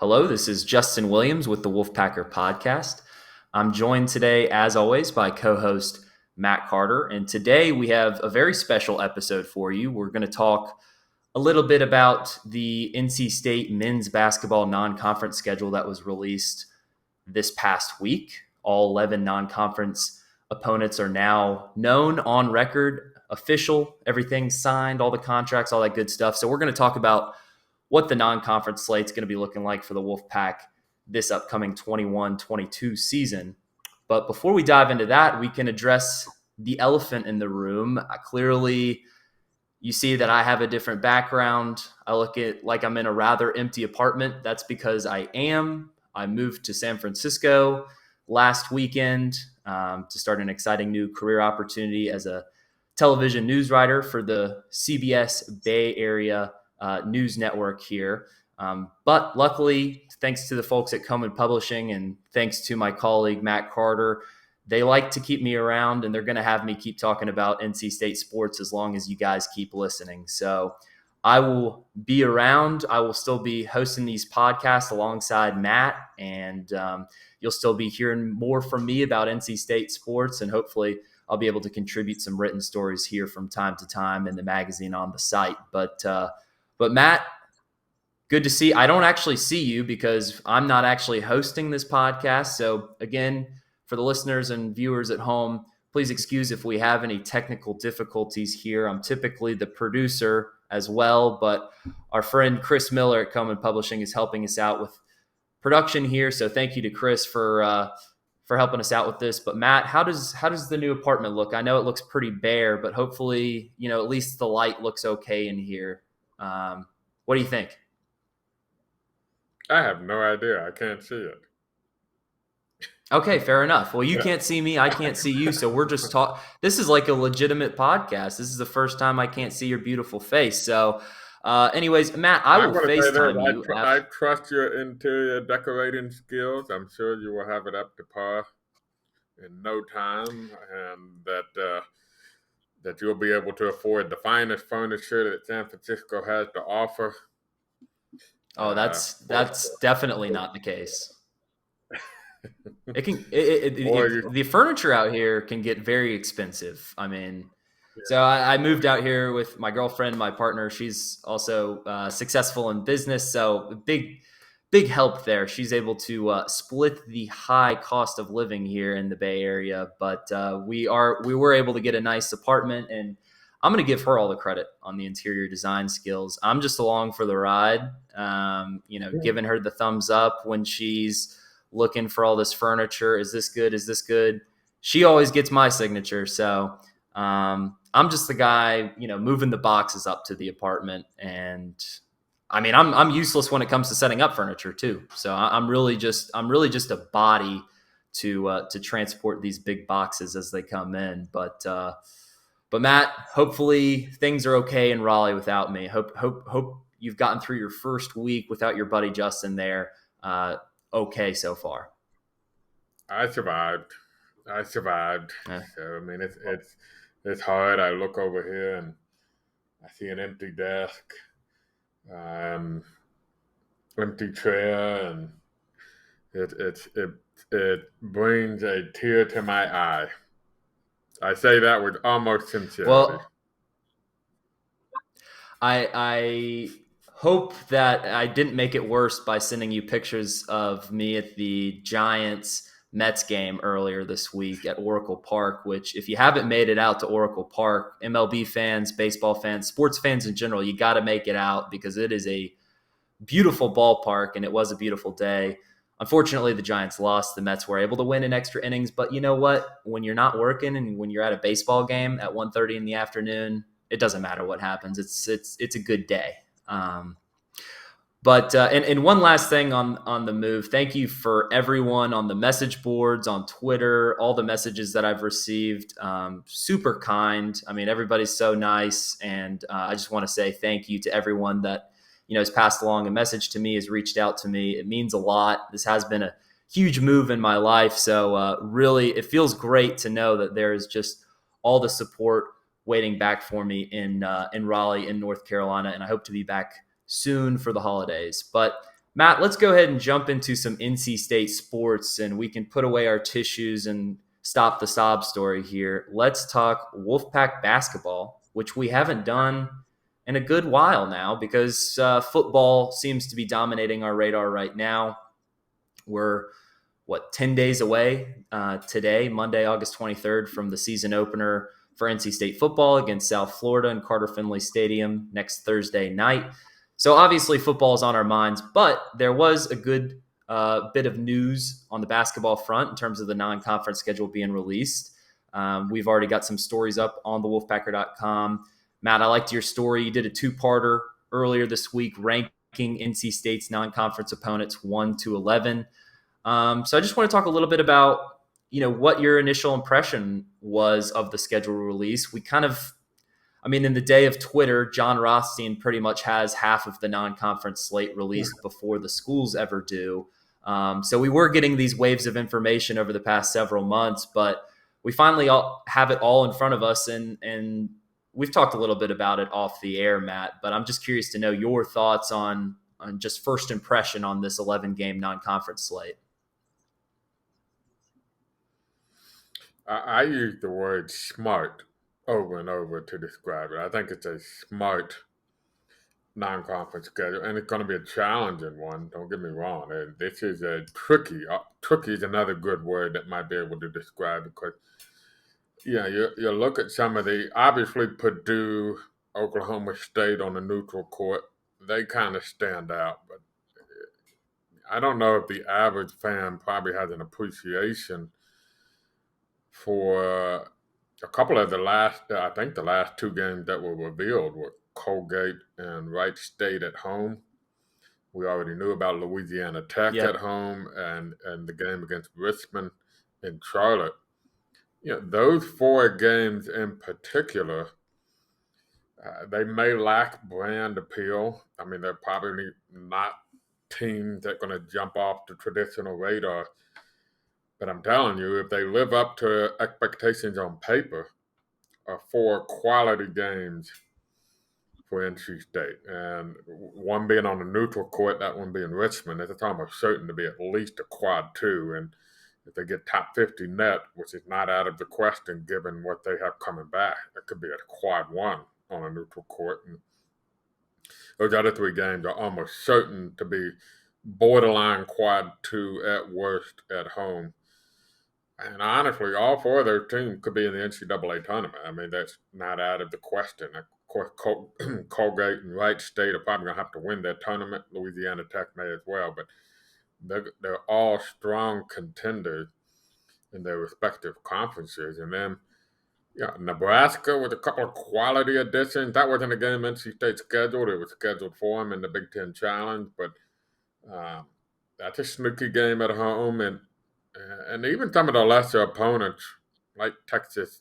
Hello, this is Justin Williams with the Wolfpacker Podcast. I'm joined today, as always, by co-host Matt Carter. And today we have a very special episode for you. We're going to talk a little bit about the NC State men's basketball non-conference schedule that was released this past week. All 11 non-conference opponents are now known, on record, official, everything's signed, all the contracts, all that good stuff. So we're going to talk about what the non-conference slate's going to be looking like for the Wolfpack this upcoming 21-22 season. But before we dive into that, we can address the elephant in the room. Clearly, you see that I have a different background. I look at like I'm in a rather empty apartment. That's because I moved to San Francisco last weekend to start an exciting new career opportunity as a television news writer for the CBS Bay Area news network here. But luckily, thanks to the folks at Komen Publishing and thanks to my colleague, Matt Carter, they like to keep me around and they're going to have me keep talking about NC State sports as long as you guys keep listening. So I will be around. I will still be hosting these podcasts alongside Matt, and you'll still be hearing more from me about NC State sports, and hopefully I'll be able to contribute some written stories here from time to time in the magazine on the site. But Matt, good to see. I don't actually see you because I'm not actually hosting this podcast. So again, for the listeners and viewers at home, please excuse if we have any technical difficulties here. I'm typically the producer as well, but our friend Chris Miller at Komen Publishing is helping us out with production here. So thank you to Chris for helping us out with this. But Matt, how does the new apartment look? I know it looks pretty bare, but hopefully, at least the light looks okay in here. What do you think? I have no idea. I can't see it. Okay, fair enough. Well, you can't see me. I can't see you. So we're just talking. This is like a legitimate podcast. This is the first time I can't see your beautiful face. So anyways, Matt, I will FaceTime you. I trust your interior decorating skills. I'm sure you will have it up to par in no time, and that you'll be able to afford the finest furniture that San Francisco has to offer. Oh, that's definitely not the case. The furniture out here can get very expensive. I mean, so I moved out here with my girlfriend, my partner. She's also successful in business, so big help there. She's able to split the high cost of living here in the Bay Area, but we were able to get a nice apartment, and I'm going to give her all the credit on the interior design skills. I'm just along for the ride, giving her the thumbs up when she's looking for all this furniture. Is this good? Is this good? She always gets my signature. So I'm just the guy, moving the boxes up to the apartment. And I mean, I'm useless when it comes to setting up furniture too. So I'm really just a body to transport these big boxes as they come in. But Matt, hopefully things are okay in Raleigh without me. Hope you've gotten through your first week without your buddy Justin there. Okay so far. I survived. Yeah. So I mean, it's hard. I look over here and I see an empty desk, empty chair, and it brings a tear to my eye. I say that with almost sincerity. Well, I hope that I didn't make it worse by sending you pictures of me at the Giants-Mets game earlier this week at Oracle Park, which if you haven't made it out to Oracle Park, MLB fans, baseball fans, sports fans in general, you got to make it out because it is a beautiful ballpark and it was a beautiful day. Unfortunately, the Giants lost. The Mets were able to win in extra innings. But you know what? When you're not working and when you're at a baseball game at 1:30 in the afternoon, it doesn't matter what happens. It's a good day. But one last thing on the move. Thank you for everyone on the message boards, on Twitter, all the messages that I've received. Super kind. I mean, everybody's so nice. And I just want to say thank you to everyone that has passed along a message to me, has reached out to me. It means a lot. This has been a huge move in my life. So really, it feels great to know that there is just all the support waiting back for me in Raleigh, in North Carolina. And I hope to be back soon for the holidays. But Matt, let's go ahead and jump into some NC State sports, and we can put away our tissues and stop the sob story here. Let's talk Wolfpack basketball, which we haven't done in a good while now because football seems to be dominating our radar right now. We're 10 days away today, Monday, August 23rd, from the season opener for NC State football against South Florida in Carter Finley Stadium next Thursday night. So obviously football is on our minds, but there was a good bit of news on the basketball front in terms of the non-conference schedule being released. We've already got some stories up on the Wolfpacker.com. Matt, I liked your story. You did a two-parter earlier this week ranking NC State's non-conference opponents 1 to 11. So I just want to talk a little bit about, what your initial impression was of the schedule release. We kind of, in the day of Twitter, John Rothstein pretty much has half of the non-conference slate released before the schools ever do. So we were getting these waves of information over the past several months, but we finally have it all in front of us, and we've talked a little bit about it off the air, Matt, but I'm just curious to know your thoughts on just first impression on this 11-game non-conference slate. I use the word smart over and over to describe it. I think it's a smart non-conference schedule, and it's going to be a challenging one. Don't get me wrong. And this is a tricky. Tricky is another good word that might be able to describe it, because you look at some of the, obviously Purdue, Oklahoma State on the neutral court, they kind of stand out, but I don't know if the average fan probably has an appreciation for a couple of the last two games that were revealed were Colgate and Wright State at home. We already knew about Louisiana Tech at home and the game against Richmond in Charlotte. Those four games in particular, they may lack brand appeal. They're probably not teams that are going to jump off the traditional radar. But I'm telling you, if they live up to expectations on paper, are four quality games for NC State. And one being on the neutral court, that one being Richmond, it's almost certain to be at least a quad two. And if they get top 50 net, which is not out of the question given what they have coming back, it could be a quad one on a neutral court. And those other three games are almost certain to be borderline quad two at worst at home. And honestly, all four of their teams could be in the NCAA tournament. That's not out of the question. Of course, Colgate and Wright State are probably going to have to win that tournament. Louisiana Tech may as well. But they're all strong contenders in their respective conferences. And then, Nebraska with a couple of quality additions. That wasn't a game NC State scheduled. It was scheduled for them in the Big Ten Challenge. But that's a sneaky game at home. And even some of the lesser opponents, like Texas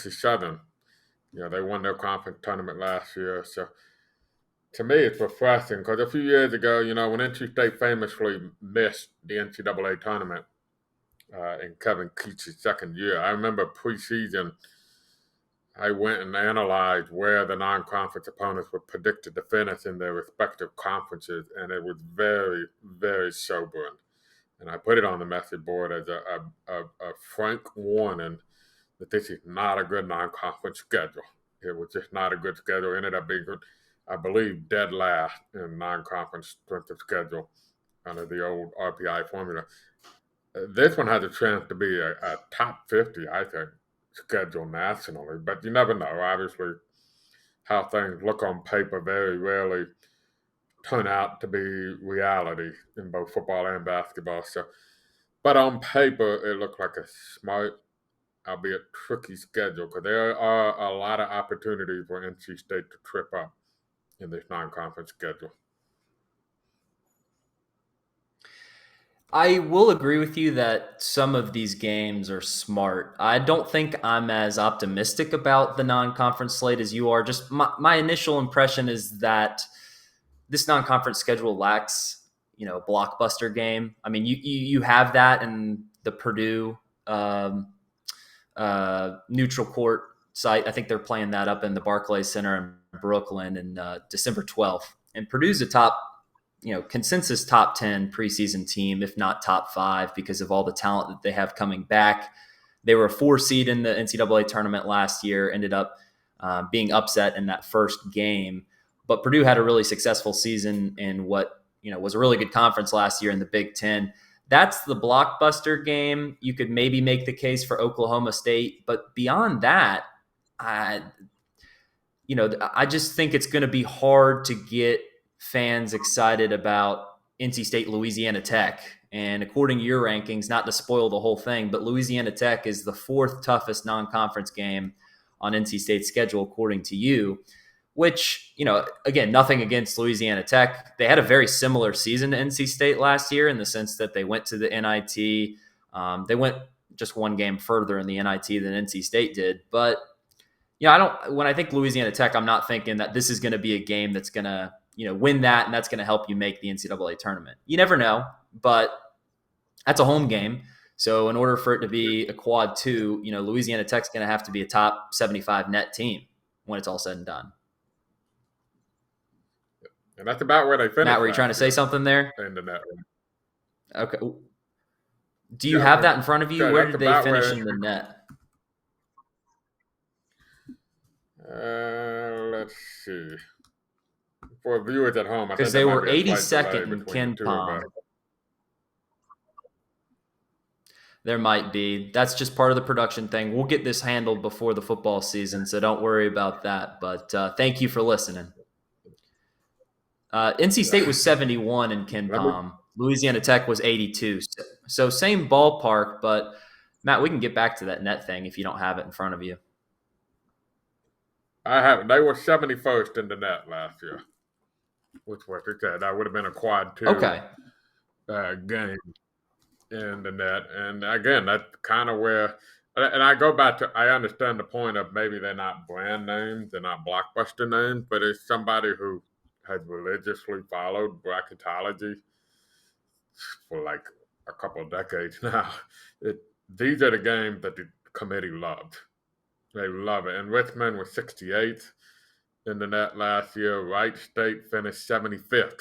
Southern, they won their conference tournament last year. So to me, it's refreshing because a few years ago, when NC State famously missed the NCAA tournament in Kevin Keatts' second year, I remember preseason, I went and analyzed where the non-conference opponents were predicted to finish in their respective conferences, and it was very, very sobering. And I put it on the message board as a frank warning that this is not a good non-conference schedule. It was just not a good schedule. It ended up being, I believe, dead last in non-conference strength of schedule under the old RPI formula. This one has a chance to be a top 50, I think, schedule nationally. But you never know. Obviously, how things look on paper very rarely turn out to be reality in both football and basketball. But on paper, it looked like a smart, albeit tricky schedule, because there are a lot of opportunities for NC State to trip up in this non-conference schedule. I will agree with you that some of these games are smart. I don't think I'm as optimistic about the non-conference slate as you are. Just my initial impression is that this non-conference schedule lacks, a blockbuster game. You have that in the Purdue neutral court site. I think they're playing that up in the Barclays Center in Brooklyn in December 12th. And Purdue's a top consensus top 10 preseason team, if not top 5, because of all the talent that they have coming back. They were a 4 seed in the NCAA tournament last year, ended up being upset in that first game. But Purdue had a really successful season in what was a really good conference last year in the Big Ten. That's the blockbuster game. You could maybe make the case for Oklahoma State, but beyond that, I just think it's going to be hard to get fans excited about NC State, Louisiana Tech. And according to your rankings, not to spoil the whole thing, but Louisiana Tech is the 4th toughest non-conference game on NC State's schedule, according to you, which, again, nothing against Louisiana Tech. They had a very similar season to NC State last year in the sense that they went to the NIT. They went just one game further in the NIT than NC State did. But, when I think Louisiana Tech, I'm not thinking that this is going to be a game that's going to, win that and that's going to help you make the NCAA tournament. You never know, but that's a home game. So in order for it to be a quad 2, Louisiana Tech's going to have to be a top 75 net team when it's all said and done. And that's about where they finished. Matt, were you trying to say something there? In the net. Okay. Do you have that in front of you? Where did they finish in the net? Let's see. For viewers at home, because they were 82nd in Ken Palm. There might be. That's just part of the production thing. We'll get this handled before the football season, so don't worry about that. But thank you for listening. NC State was 71 in Ken Palm. Louisiana Tech was 82. So same ballpark, but Matt, we can get back to that net thing if you don't have it in front of you. I have. They were 71st in the net last year, which was that would have been a quad 2 game in the net. And again, that's kind of where, and I go back to, I understand the point of maybe they're not brand names, they're not blockbuster names, but it's somebody who has religiously followed bracketology for like a couple of decades now. These are the games that the committee loved. They love it. And Richmond was 68th in the net last year. Wright State finished 75th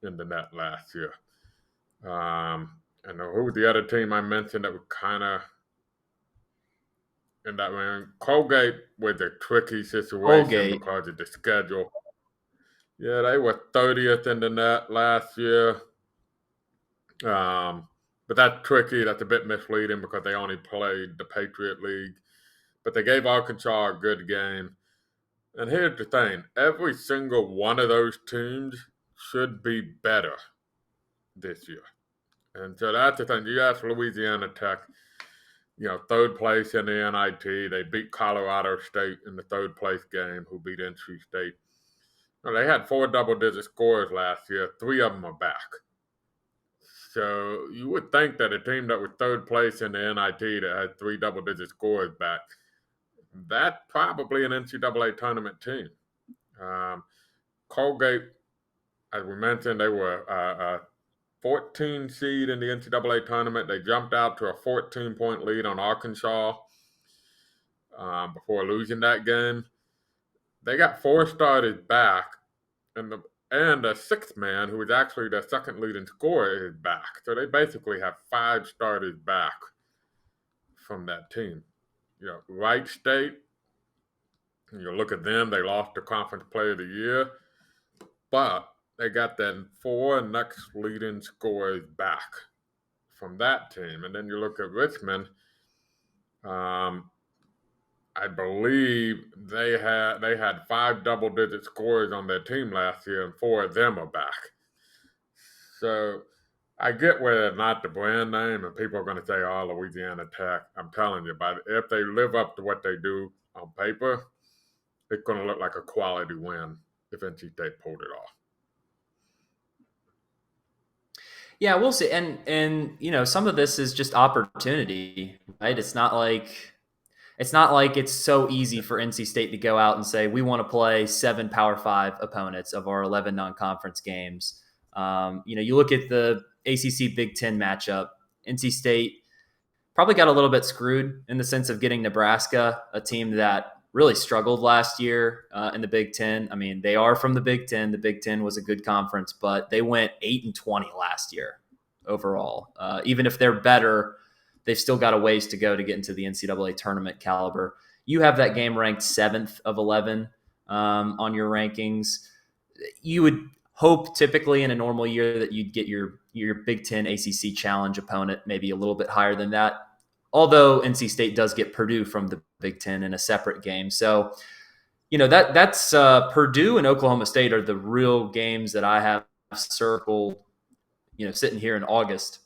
in the net last year. And who was the other team I mentioned that was kind of in that round? Colgate was a tricky situation because of the schedule. Yeah, they were 30th in the net last year. But that's tricky. That's a bit misleading because they only played the Patriot League. But they gave Arkansas a good game. And here's the thing. Every single one of those teams should be better this year. And so that's the thing. You ask Louisiana Tech, 3rd place in the NIT. They beat Colorado State in the 3rd place game, who beat NC State. They had 4 double-digit scores last year. 3 of them are back. So you would think that a team that was 3rd place in the NIT that had 3 double-digit scores back, that's probably an NCAA tournament team. Colgate, as we mentioned, they were a 14 seed in the NCAA tournament. They jumped out to a 14-point lead on Arkansas before losing that game. They got 4 starters back, and the 6th man, who was actually their 2nd leading scorer, is back. So they basically have 5 starters back from that team. Wright State, you look at them, they lost the Conference Player of the Year, but they got that 4 next leading scorers back from that team. And then you look at Richmond, I believe they had 5 double-digit scorers on their team last year, and 4 of them are back. So I get where they're not the brand name, and people are going to say, "Oh, Louisiana Tech." I'm telling you, but if they live up to what they do on paper, it's going to look like a quality win if NC State pulled it off. Yeah, we'll see. And some of this is just opportunity, right? It's not like it's so easy for NC State to go out and say, we want to play 7 Power 5 opponents of our 11 non-conference games. You look at the ACC Big Ten matchup, NC State probably got a little bit screwed in the sense of getting Nebraska, a team that really struggled last year in the Big Ten. I mean, they are from the Big Ten. The Big Ten was a good conference, but they went 8-20 last year overall. Even if they're better, they've still got a ways to go to get into the NCAA tournament caliber. You have that game ranked 7th of 11 on your rankings. You would hope typically in a normal year that you'd get your Big Ten ACC Challenge opponent maybe a little bit higher than that. Although NC State does get Purdue from the Big Ten in a separate game. So, that's Purdue and Oklahoma State are the real games that I have circled, sitting here in August.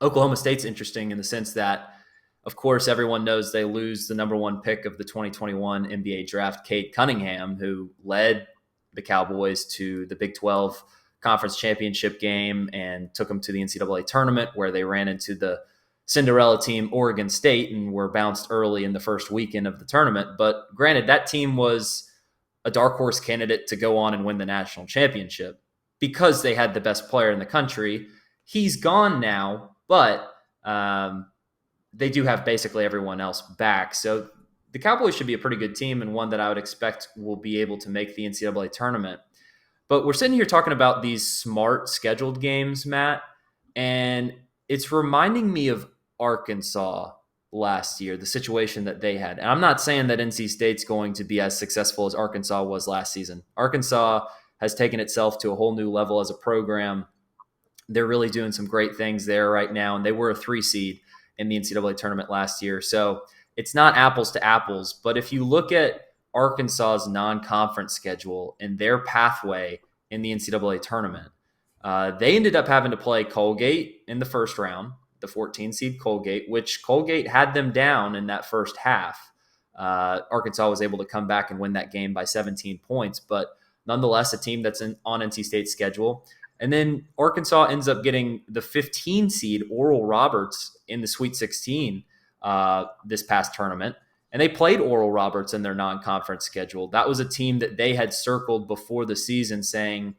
Oklahoma State's interesting in the sense that, of course, everyone knows they lose the number 1 pick of the 2021 NBA draft, Cade Cunningham, who led the Cowboys to the Big 12 conference championship game and took them to the NCAA tournament, where they ran into the Cinderella team, Oregon State, and were bounced early in the first weekend of the tournament. But granted, that team was a dark horse candidate to go on and win the national championship because they had the best player in the country. He's gone now, but they do have basically everyone else back. So the Cowboys should be a pretty good team, and one that I would expect will be able to make the NCAA tournament. But we're sitting here talking about these smart scheduled games, Matt, and it's reminding me of Arkansas last year, the situation that they had. And I'm not saying that NC State's going to be as successful as Arkansas was last season. Arkansas has taken itself to a whole new level as a program. They're really doing some great things there right now, and they were a 3 seed in the NCAA tournament last year. So it's not apples to apples, but if you look at Arkansas's non-conference schedule and their pathway in the NCAA tournament, they ended up having to play Colgate in the first round, the 14 seed Colgate, which Colgate had them down in that first half. Arkansas was able to come back and win that game by 17 points, but nonetheless, a team that's on NC State's schedule. And then Arkansas ends up getting the 15 seed Oral Roberts in the Sweet 16 this past tournament. And they played Oral Roberts in their non-conference schedule. That was a team that they had circled before the season saying,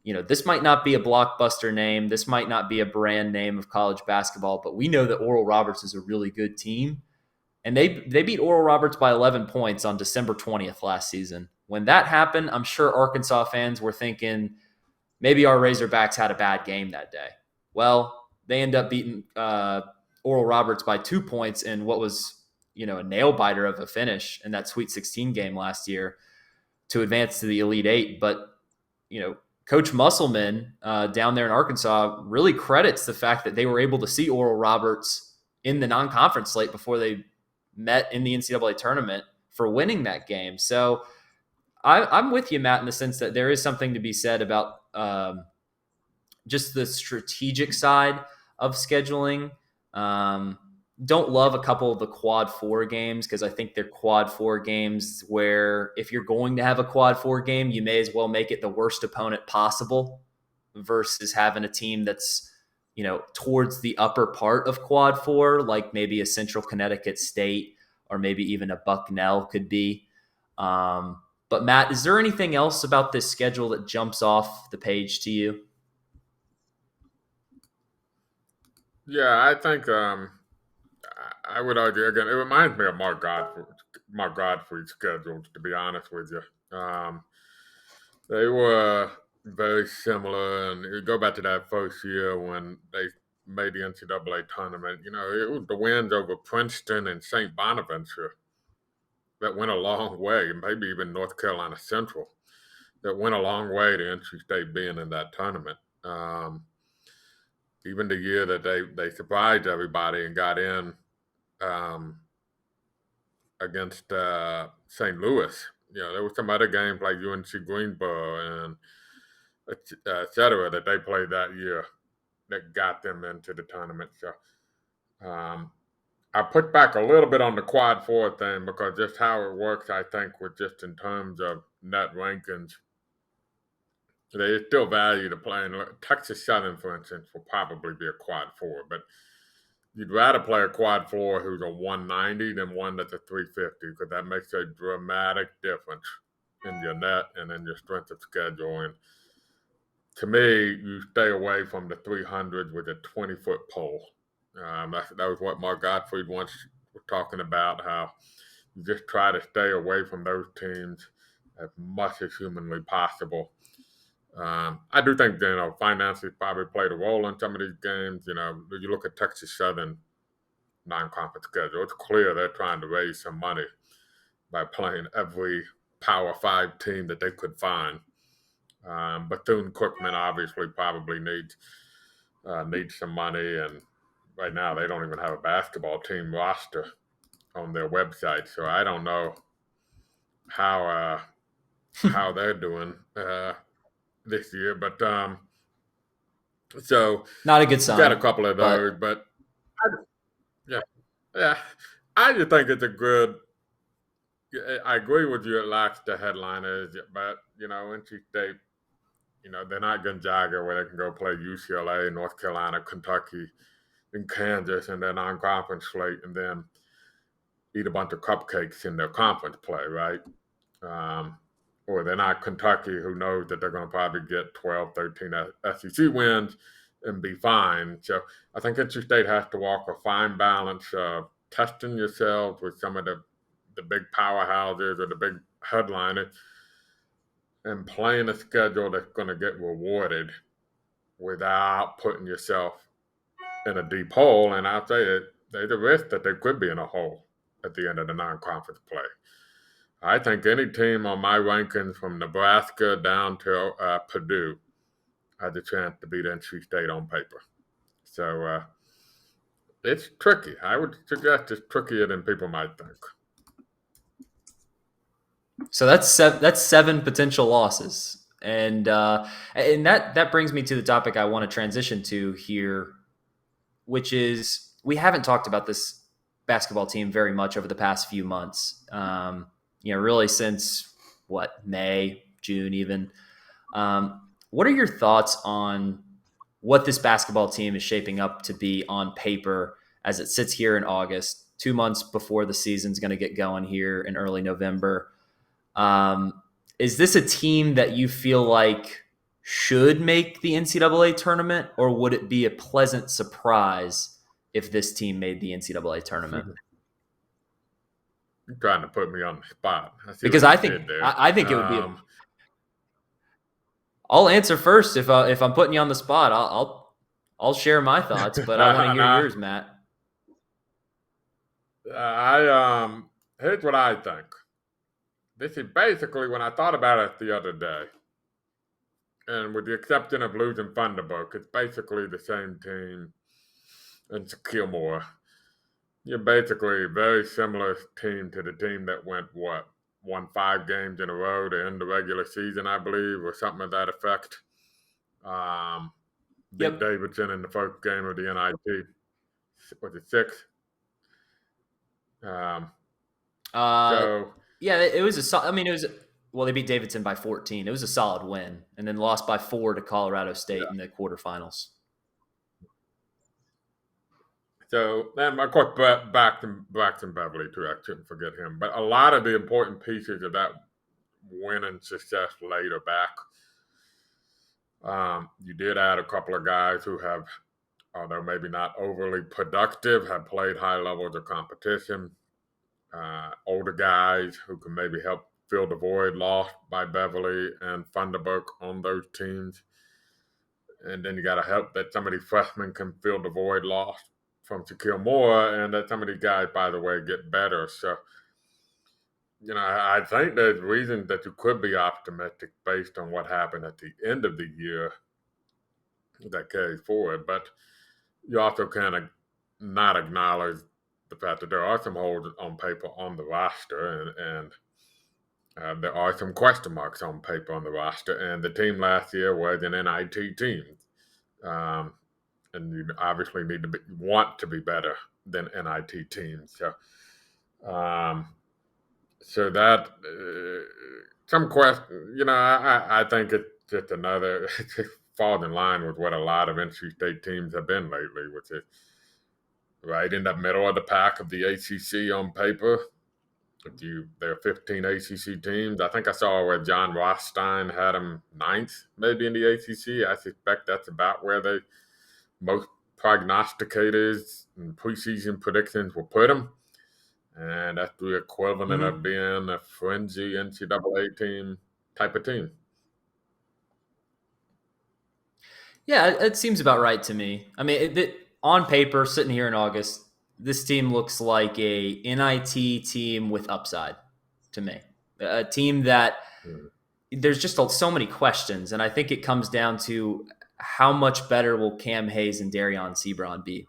this might not be a blockbuster name. This might not be a brand name of college basketball, but we know that Oral Roberts is a really good team. And they beat Oral Roberts by 11 points on December 20th last season. When that happened, I'm sure Arkansas fans were thinking, maybe our Razorbacks had a bad game that day. Well, they end up beating Oral Roberts by 2 points in what was, a nail-biter of a finish in that Sweet 16 game last year to advance to the Elite Eight. But, Coach Musselman down there in Arkansas really credits the fact that they were able to see Oral Roberts in the non-conference slate before they met in the NCAA tournament for winning that game. So I'm with you, Matt, in the sense that there is something to be said about just the strategic side of scheduling. Don't love a couple of the quad 4 games because I think they're quad 4 games where if you're going to have a quad 4 game, you may as well make it the worst opponent possible versus having a team that's, towards the upper part of quad 4, like maybe a Central Connecticut State or maybe even a Bucknell could be. But Matt, is there anything else about this schedule that jumps off the page to you? Yeah, I think I would argue again. It reminds me of Mark Godfrey's schedule. To be honest with you, they were very similar. And you go back to that first year when they made the NCAA tournament. It was the wins over Princeton and St. Bonaventure that went a long way, and maybe even North Carolina Central that went a long way to NC State being in that tournament. Even the year that they surprised everybody and got in against St. Louis. There were some other games like UNC Greensboro and et cetera that they played that year that got them into the tournament. So I put back a little bit on the quad 4 thing because just how it works, I think, with just in terms of net rankings, they still value the playing. Texas Southern, for instance, will probably be a quad 4, but you'd rather play a quad 4 who's a 190 than one that's a 350 because that makes a dramatic difference in your net and in your strength of schedule. And to me, you stay away from the 300s with a 20-foot pole. That was what Mark Gottfried once was talking about, how You just try to stay away from those teams as much as humanly possible. I do think, finances probably played a role in some of these games. You look at Texas Southern non-conference schedule. It's clear they're trying to raise some money by playing every Power 5 team that they could find. Bethune-Cookman obviously probably needs some money, and right now they don't even have a basketball team roster on their website, so I don't know how they're doing this year. But so Not a good we've got a sign. couple of those, but yeah, I just think it's a good. I agree with you. It lacks the headliners, but NC State, they're not Gonzaga where they can go play UCLA, North Carolina, Kentucky, and Kansas in their non-conference slate, and then eat a bunch of cupcakes in their conference play, right? Or they're not Kentucky, who knows that they're going to probably get 12, 13 SEC wins and be fine. So I think NC State has to walk a fine balance of testing yourselves with some of the big powerhouses or the big headliners and playing a schedule that's going to get rewarded without putting yourself in a deep hole. And I'll say there's a risk that they could be in a hole at the end of the non-conference play. I think any team on my rankings from Nebraska down to Purdue has a chance to beat NC State on paper. So it's tricky. I would suggest it's trickier than people might think. So that's seven potential losses, and that brings me to the topic I want to transition to here, which is we haven't talked about this basketball team very much over the past few months. Really since May, June, even. What are your thoughts on what this basketball team is shaping up to be on paper as it sits here in August, 2 months before the season's going to get going here in early November? Is this a team that you feel like should make the NCAA tournament, or would it be a pleasant surprise if this team made the NCAA tournament? You're trying to put me on the spot. Because I think it would be. I'll answer first if I'm putting you on the spot. I'll share my thoughts, but I want to hear yours, Matt. Here's what I think. This is basically when I thought about it the other day, and with the exception of losing Thunderbolt, it's basically the same team and Shaquille Moore. You're basically a very similar team to the team that won 5 games in a row to end the regular season, I believe, or something of that effect. Beat Davidson in the first game of the NIT. Was it 6? It was they beat Davidson by 14. It was a solid win, and then lost by 4 to Colorado State in the quarterfinals. So, and of course, Braxton Beverly, too. I shouldn't forget him. But a lot of the important pieces of that winning success later back. You did add a couple of guys who have, although maybe not overly productive, have played high levels of competition. Older guys who can maybe help fill the void lost by Beverly and Thunderbolt on those teams. And then you got to help that some of these freshmen can fill the void lost from Shaquille Moore, and that some of these guys, by the way, get better. So, I think there's reason that you could be optimistic based on what happened at the end of the year that carries forward. But you also kind not acknowledge the fact that there are some holes on paper on the roster, and there are some question marks on paper on the roster. And the team last year was an NIT team. And you obviously want to be better than NIT teams. So that some question, I think it's just another. It just falls in line with what a lot of NC State teams have been lately, which is right in the middle of the pack of the ACC on paper. There are 15 ACC teams. I think I saw where John Rothstein had them 9th, maybe in the ACC. I suspect that's about where most prognosticators and preseason predictions will put them. And that's the equivalent Mm-hmm. of being a fringy NCAA team type of team. Yeah, it seems about right to me. I mean, on paper, sitting here in August, this team looks like a NIT team with upside to me. A team that Mm. there's just so many questions, and I think it comes down to how much better will Cam Hayes and Darion Sebron be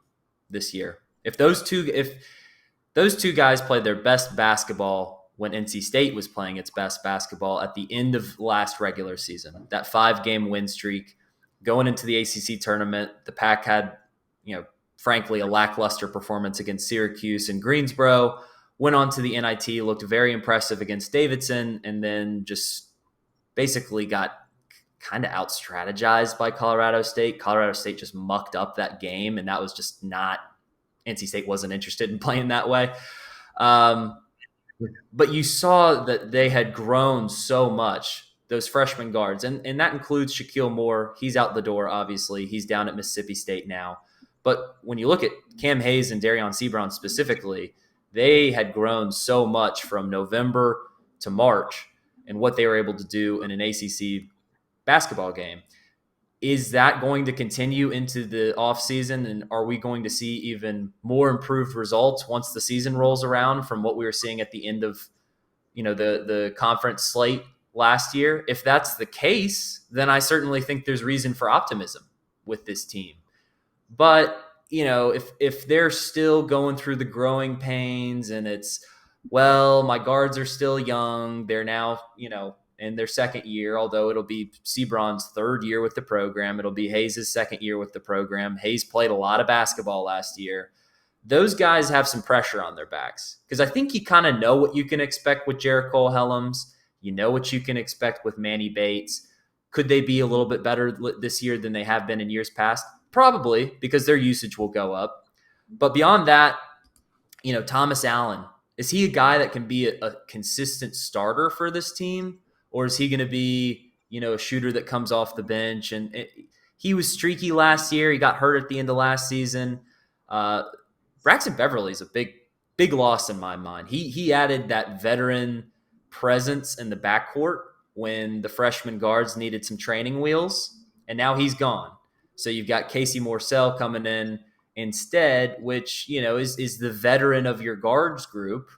this year. If those two guys played their best basketball when NC State was playing its best basketball at the end of last regular season, that 5-game win streak going into the ACC tournament, the Pack had, frankly, a lackluster performance against Syracuse and Greensboro, went on to the NIT, looked very impressive against Davidson, and then just basically got kind of out strategized by Colorado State. Colorado State just mucked up that game, and that was just not, NC State wasn't interested in playing that way. But you saw that they had grown so much, those freshman guards, and that includes Shaquille Moore. He's out the door, obviously. He's down at Mississippi State now. But when you look at Cam Hayes and Darion Sebron specifically, they had grown so much from November to March and what they were able to do in an ACC basketball game. Is that going to continue into the offseason? And are we going to see even more improved results once the season rolls around from what we were seeing at the end of, the conference slate last year? If that's the case, then I certainly think there's reason for optimism with this team. But, if they're still going through the growing pains and it's, well, my guards are still young, they're now, in their second year, although it'll be Sebron's third year with the program. It'll be Hayes' second year with the program. Hayes played a lot of basketball last year. Those guys have some pressure on their backs because I think you kind of know what you can expect with Jericho Helms. You know what you can expect with Manny Bates. Could they be a little bit better this year than they have been in years past? Probably, because their usage will go up. But beyond that, Thomas Allen, is he a guy that can be a consistent starter for this team? Or is he going to be, a shooter that comes off the bench? And he was streaky last year. He got hurt at the end of last season. Braxton Beverly is a big loss in my mind. He added that veteran presence in the backcourt when the freshman guards needed some training wheels, and now he's gone. So you've got Casey Morsell coming in instead, which, is the veteran of your guards group,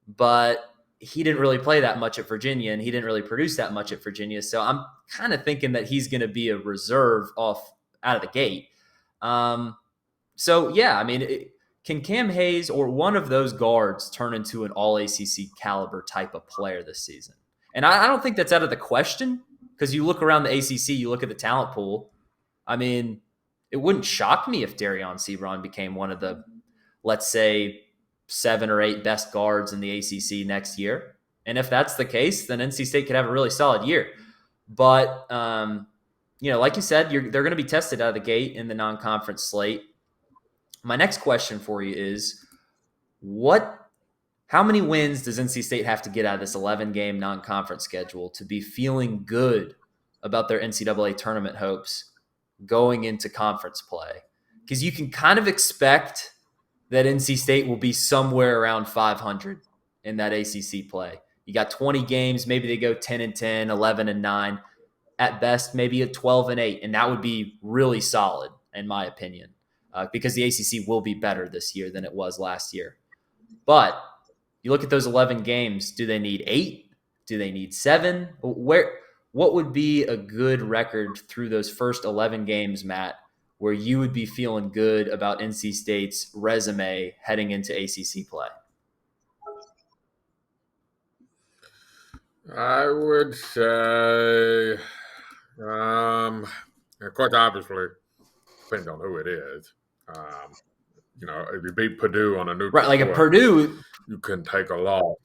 but he didn't really play that much at Virginia, and he didn't really produce that much at Virginia. So I'm kind of thinking that he's going to be a reserve out of the gate. So yeah, I mean, can Cam Hayes or one of those guards turn into an all ACC caliber type of player this season? And I don't think that's out of the question because you look around the ACC, you look at the talent pool. I mean, it wouldn't shock me if Darion Sebron became one of the, let's say, 7 or 8 best guards in the ACC next year. And if that's the case, then NC State could have a really solid year. But, like you said, they're going to be tested out of the gate in the non-conference slate. My next question for you is, how many wins does NC State have to get out of this 11-game non-conference schedule to be feeling good about their NCAA tournament hopes going into conference play? Because you can kind of expect that NC State will be somewhere around 500 in that ACC play. You got 20 games, maybe they go 10-10, 11-9, at best maybe a 12-8, and that would be really solid in my opinion, because the ACC will be better this year than it was last year. But you look at those 11 games, do they need 8? Do they need 7? What would be a good record through those first 11 games, Matt, where you would be feeling good about NC State's resume heading into ACC play? I would say, of course, obviously, depends on who it is. If you beat Purdue on a neutral Right, like a court, Purdue, you can take a loss.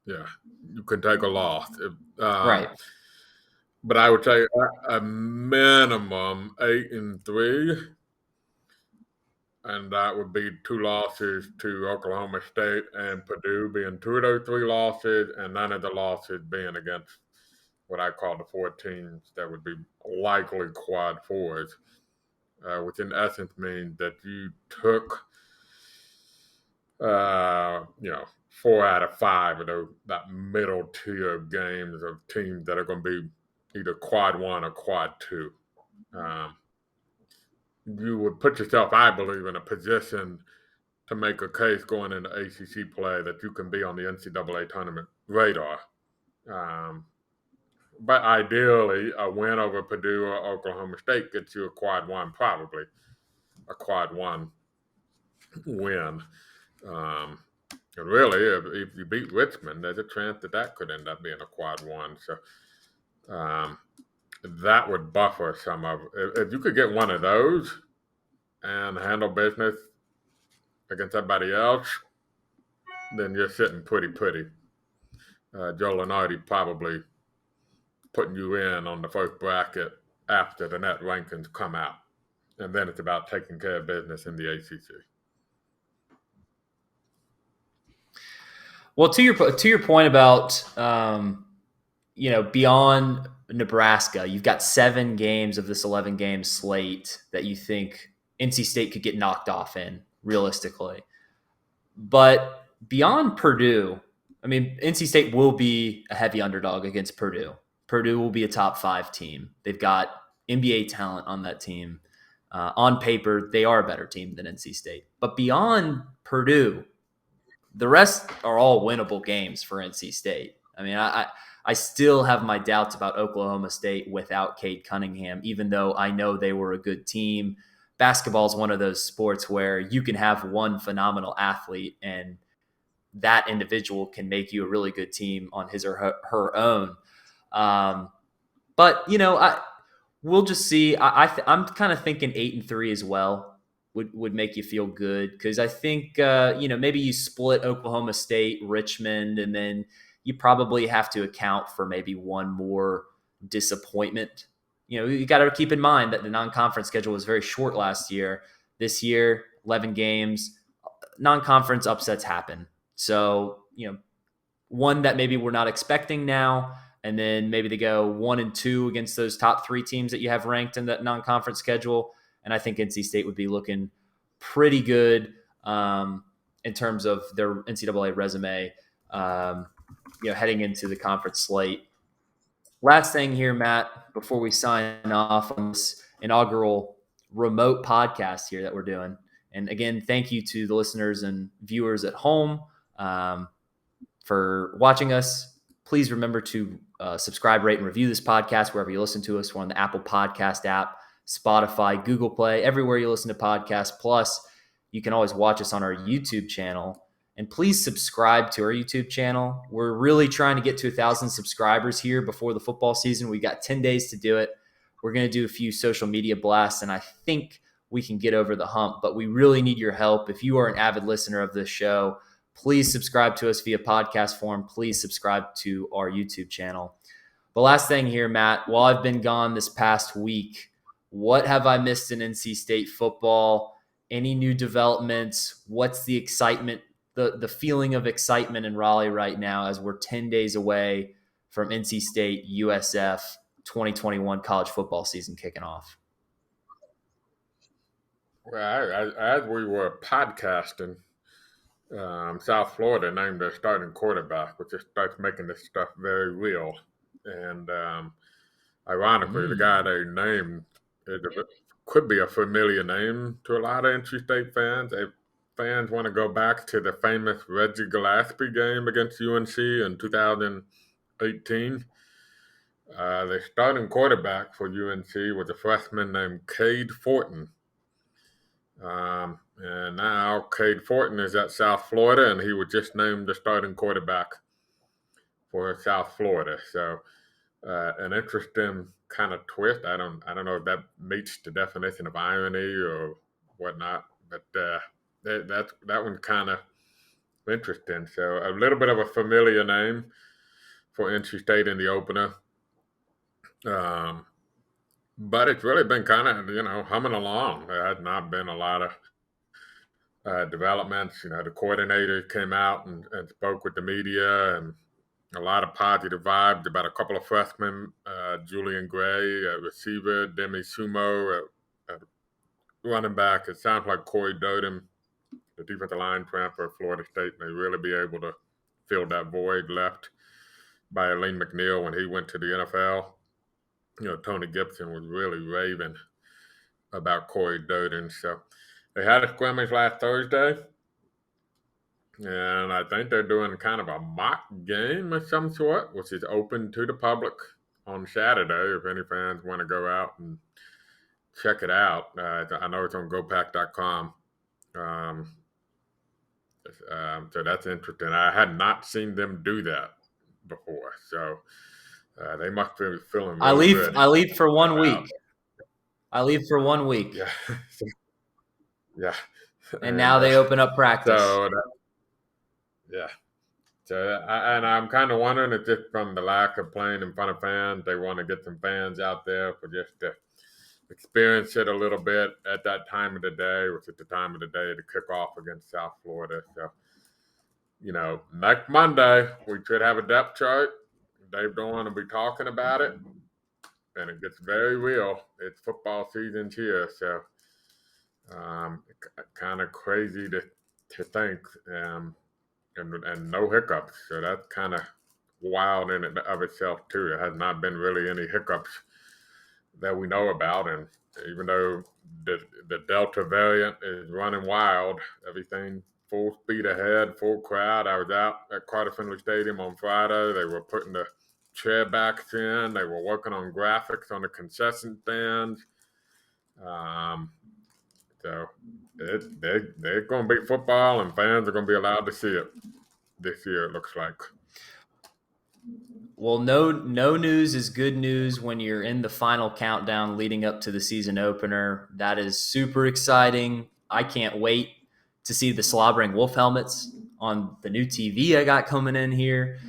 Yeah, you can take a loss. right. But I would say a minimum 8-3, and that would be 2 losses to Oklahoma State and Purdue being 2 of those 3 losses, and none of the losses being against what I call the 4 teams that would be likely quad fours, which in essence means that you took you know, 4 out of 5 of those, that middle tier of games of teams that are going to be either quad one or quad two. You would put yourself, I believe, in a position to make a case going into ACC play that you can be on the NCAA tournament radar. But ideally, a win over Purdue or Oklahoma State gets you a quad one, probably a quad one win. And really, if you beat Richmond, there's a chance that could end up being a quad one. So that would buffer some of it. If you could get one of those and handle business against everybody else, then you're sitting pretty. Joe Lunardi probably putting you in on the first bracket after the net rankings come out. And then it's about taking care of business in the ACC. Well, to your point about beyond Nebraska, you've got 7 games of this 11-game slate that you think NC State could get knocked off in, realistically. But beyond Purdue, I mean, NC State will be a heavy underdog against Purdue. Purdue will be a top 5 team. They've got NBA talent on that team. On paper, they are a better team than NC State. But beyond Purdue, the rest are all winnable games for NC State. I mean, I still have my doubts about Oklahoma State without Cade Cunningham, even though I know they were a good team. Basketball is one of those sports where you can have one phenomenal athlete and that individual can make you a really good team on his or her own. But, we'll just see. I'm kind of thinking 8-3 as well would make you feel good, because I think, maybe you split Oklahoma State, Richmond, and then you probably have to account for maybe one more disappointment. You got to keep in mind that the non-conference schedule was very short last year. This year, 11 games, non-conference upsets happen. So, one that maybe we're not expecting now, and then maybe they go 1-2 against those top 3 teams that you have ranked in that non-conference schedule. And I think NC State would be looking pretty good in terms of their NCAA resume, heading into the conference slate. Last thing here, Matt, before we sign off on this inaugural remote podcast here that we're doing. And again, thank you to the listeners and viewers at home for watching us. Please remember to subscribe, rate, and review this podcast wherever you listen to us. We're on the Apple Podcast app, Spotify, Google Play, everywhere you listen to podcasts. Plus, you can always watch us on our YouTube channel. And please subscribe to our YouTube channel. We're really trying to get to 1,000 subscribers here before the football season. We got 10 days to do it. We're going to do a few social media blasts, and I think we can get over the hump. But we really need your help. If you are an avid listener of this show, please subscribe to us via podcast form. Please subscribe to our YouTube channel. The last thing here, Matt, while I've been gone this past week, what have I missed in NC State football? Any new developments? What's the excitement, the feeling of excitement in Raleigh right now as we're 10 days away from NC State USF 2021 college football season kicking off? Well, as we were podcasting, South Florida named their starting quarterback, which just starts making this stuff very real. And ironically, the guy they named could be a familiar name to a lot of NC State fans. If fans want to go back to the famous Reggie Gillespie game against UNC in 2018, the starting quarterback for UNC was a freshman named Cade Fortin. And now Cade Fortin is at South Florida, and he was just named the starting quarterback for South Florida. So an interesting kind of twist. I don't know if that meets the definition of irony or whatnot, but that one's kind of interesting. So a little bit of a familiar name for NC State in the opener. But it's really been kind of, humming along. There has not been a lot of developments. The coordinator came out and spoke with the media, and a lot of positive vibes about a couple of freshmen, Julian Gray, a receiver, Demi Sumo, running back. It sounds like Corey Doden the defensive line transfer of Florida State may really be able to fill that void left by Elaine McNeil when he went to the NFL. Tony Gibson was really raving about Corey Doden. So they had a scrimmage last Thursday, and I think they're doing kind of a mock game of some sort, which is open to the public on Saturday if any fans want to go out and check it out. I know it's on GoPack.com. So that's interesting. I had not seen them do that before, so they must be feeling really good. I leave for 1 week. I leave for 1 week. Yeah. Yeah. And now they open up practice. And I'm kind of wondering if just from the lack of playing in front of fans, they want to get some fans out there for just to experience it a little bit at that time of the day, which is the time of the day to kick off against South Florida. So, next Monday, we should have a depth chart. Dave Doran will be talking about it, and it gets very real. It's football season here, so kind of crazy to think, and no hiccups. So that's kind of wild in and of itself too. There has not been really any hiccups that we know about, and even though the Delta variant is running wild, everything full speed ahead, full crowd. I was out at Carter Finley Stadium on Friday. They were putting the chair backs in. They were working on graphics on the concession stands. So they're going to be football, and fans are going to be allowed to see it this year, it looks like. Well, no news is good news when you're in the final countdown leading up to the season opener. That is super exciting. I can't wait to see the Slobbering Wolf helmets on the new TV I got coming in here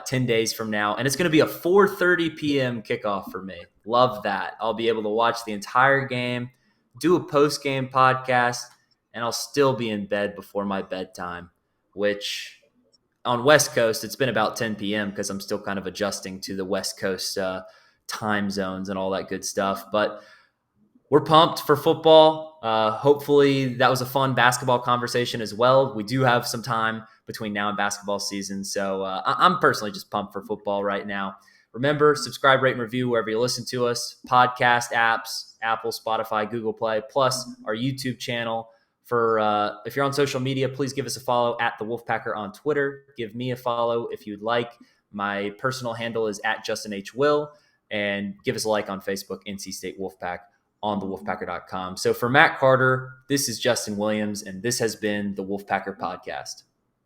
10 days from now. And it's going to be a 4:30 p.m. kickoff for me. Love that. I'll be able to watch the entire game, do a post-game podcast, and I'll still be in bed before my bedtime, which on West Coast, it's been about 10 p.m. because I'm still kind of adjusting to the West Coast time zones and all that good stuff. But we're pumped for football. Hopefully that was a fun basketball conversation as well. We do have some time between now and basketball season. So I'm personally just pumped for football right now. Remember, subscribe, rate, and review wherever you listen to us. Podcast apps, Apple, Spotify, Google Play, plus our YouTube channel. For if you're on social media, please give us a follow at the Wolfpacker on Twitter. Give me a follow if you'd like. My personal handle is at Justin H. Will. And give us a like on Facebook, NC State Wolfpack on thewolfpacker.com. So for Matt Carter, this is Justin Williams, and this has been the Wolfpacker Podcast.